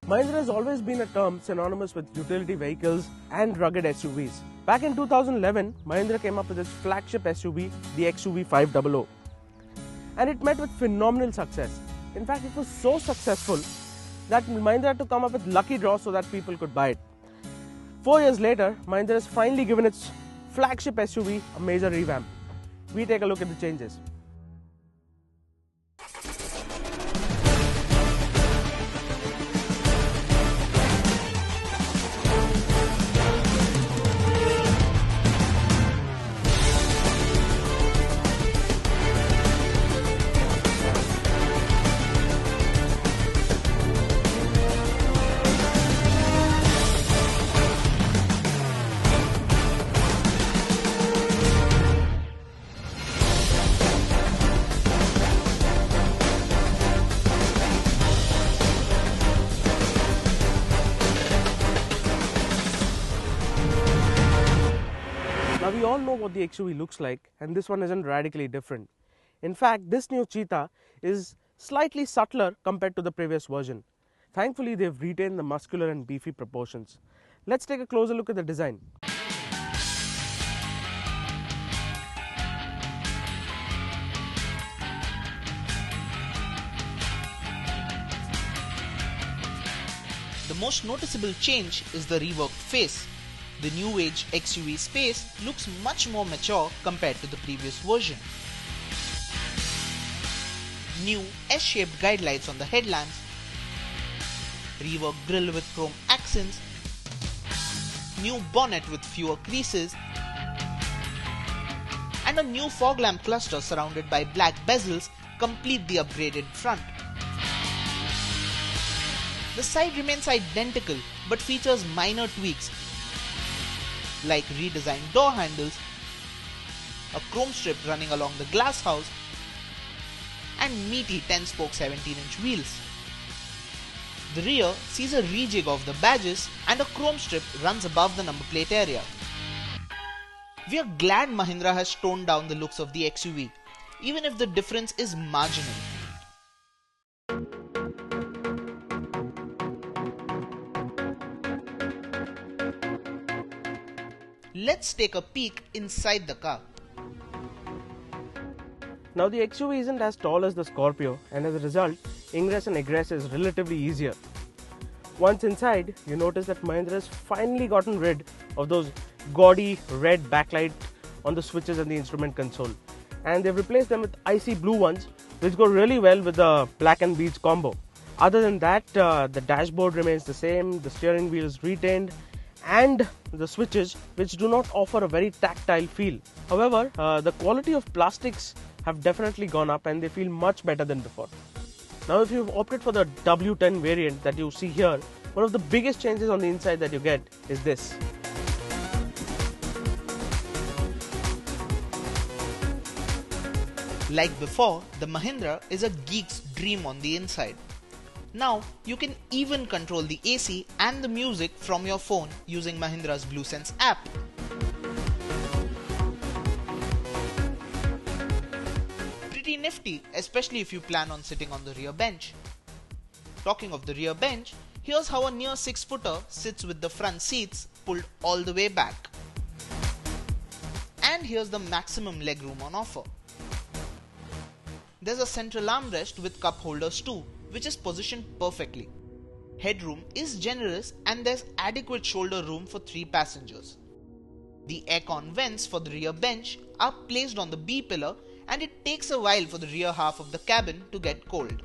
Mahindra has always been a term synonymous with utility vehicles and rugged SUVs. Back in 2011, Mahindra came up with its flagship SUV, the XUV500. And it met with phenomenal success. In fact, it was so successful that Mahindra had to come up with lucky draws so that people could buy it. 4 years later, Mahindra has finally given its flagship SUV a major revamp. We take a look at the changes. Now we all know what the XUV looks like, and this one isn't radically different. In fact, this new Cheetah is slightly subtler compared to the previous version. Thankfully, they've retained the muscular and beefy proportions. Let's take a closer look at the design. The most noticeable change is the reworked face. The new age XUV space looks much more mature compared to the previous version. New S-shaped guide lights on the headlamps, reworked grille with chrome accents, new bonnet with fewer creases, and a new fog lamp cluster surrounded by black bezels complete the upgraded front. The side remains identical but features minor tweaks like redesigned door handles, a chrome strip running along the glass house, and meaty 10-spoke 17-inch wheels. The rear sees a rejig of the badges and a chrome strip runs above the number plate area. We are glad Mahindra has toned down the looks of the XUV, even if the difference is marginal. Let's take a peek inside the car. Now the XUV isn't as tall as the Scorpio, and as a result, ingress and egress is relatively easier. Once inside, you notice that Mahindra has finally gotten rid of those gaudy red backlight on the switches and the instrument console, and they've replaced them with icy blue ones, which go really well with the black and beige combo. Other than that, the dashboard remains the same, the steering wheel is retained, and the switches, which do not offer a very tactile feel. However, the quality of plastics have definitely gone up and they feel much better than before. Now if you've opted for the W10 variant that you see here, one of the biggest changes on the inside that you get is this. Like before, the Mahindra is a geek's dream on the inside. Now, you can even control the AC and the music from your phone using Mahindra's BlueSense app. Pretty nifty, especially if you plan on sitting on the rear bench. Talking of the rear bench, here's how a near 6-footer sits with the front seats pulled all the way back. And here's the maximum legroom on offer. There's a central armrest with cup holders too, which is positioned perfectly. Headroom is generous and there's adequate shoulder room for 3 passengers. The aircon vents for the rear bench are placed on the B pillar, and it takes a while for the rear half of the cabin to get cold.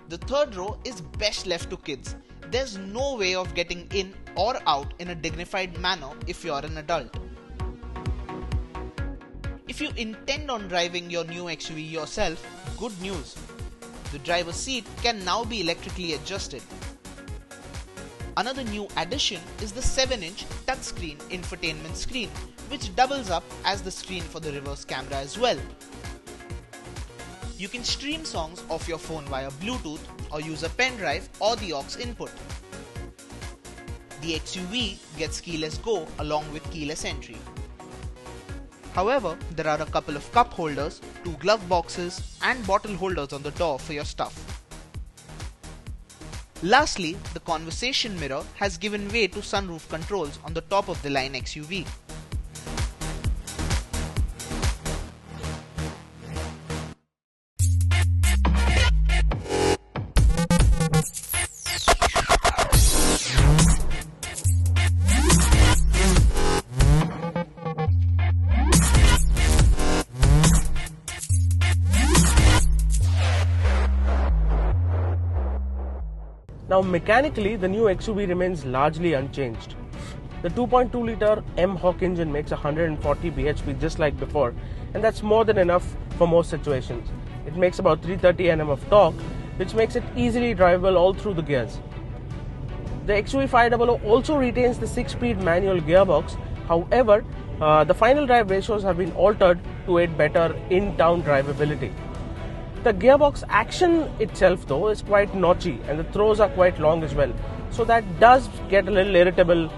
The third row is best left to kids. There's no way of getting in or out in a dignified manner if you're an adult. If you intend on driving your new XUV yourself, good news. The driver's seat can now be electrically adjusted. Another new addition is the 7-inch touchscreen infotainment screen, which doubles up as the screen for the reverse camera as well. You can stream songs off your phone via Bluetooth or use a pen drive or the aux input. The XUV gets keyless go along with keyless entry. However, there are a couple of cup holders, 2 glove boxes and bottle holders on the door for your stuff. Lastly, the conversation mirror has given way to sunroof controls on the top of the line XUV. Now mechanically, the new XUV remains largely unchanged. The 2.2 litre M-Hawk engine makes 140 bhp just like before, and that's more than enough for most situations. It makes about 330 Nm of torque, which makes it easily drivable all through the gears. The XUV500 also retains the 6-speed manual gearbox. However, the final drive ratios have been altered to aid better in-town drivability. The gearbox action itself though is quite notchy and the throws are quite long as well, so that does get a little irritable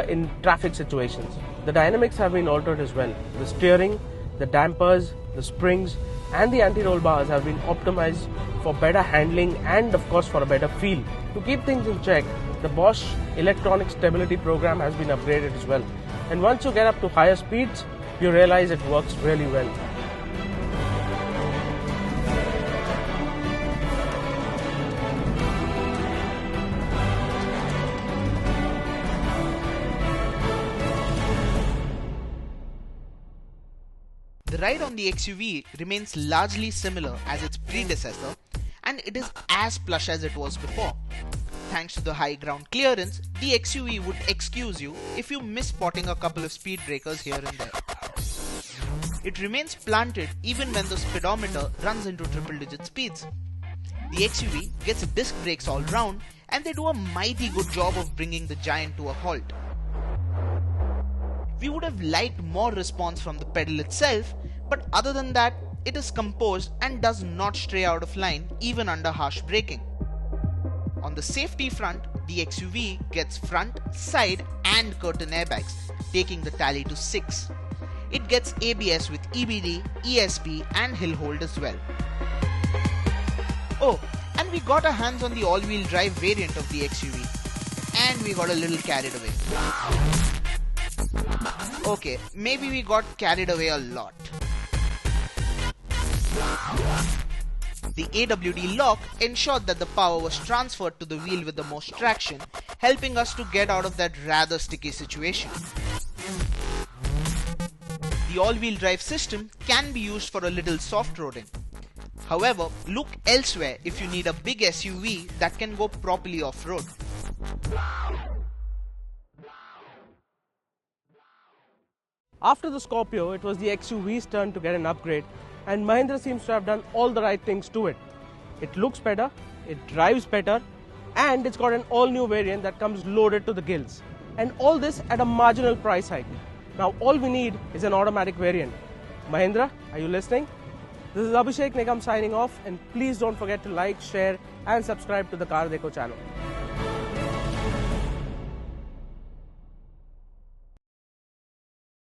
in traffic situations. The dynamics have been altered as well. The steering, the dampers, the springs and the anti-roll bars have been optimized for better handling and of course for a better feel. To keep things in check, the Bosch electronic stability program has been upgraded as well, and once you get up to higher speeds you realize it works really well. The ride on the XUV remains largely similar as its predecessor, and it is as plush as it was before. Thanks to the high ground clearance, the XUV would excuse you if you miss spotting a couple of speed breakers here and there. It remains planted even when the speedometer runs into triple-digit speeds. The XUV gets disc brakes all round, and they do a mighty good job of bringing the giant to a halt. We would have liked more response from the pedal itself, but other than that, it is composed and does not stray out of line even under harsh braking. On the safety front, the XUV gets front, side and curtain airbags, taking the tally to 6. It gets ABS with EBD, ESP and Hill Hold as well. Oh, and we got our hands on the all-wheel drive variant of the XUV, and we got a little carried away. Okay, maybe we got carried away a lot. The AWD lock ensured that the power was transferred to the wheel with the most traction, helping us to get out of that rather sticky situation. The all-wheel drive system can be used for a little soft-roading. However, look elsewhere if you need a big SUV that can go properly off-road. After the Scorpio, it was the XUV's turn to get an upgrade, and Mahindra seems to have done all the right things to it. It looks better, it drives better, and it's got an all-new variant that comes loaded to the gills. And all this at a marginal price hike. Now all we need is an automatic variant. Mahindra, are you listening? This is Abhishek Nigam signing off, and please don't forget to like, share and subscribe to the CarDekho channel.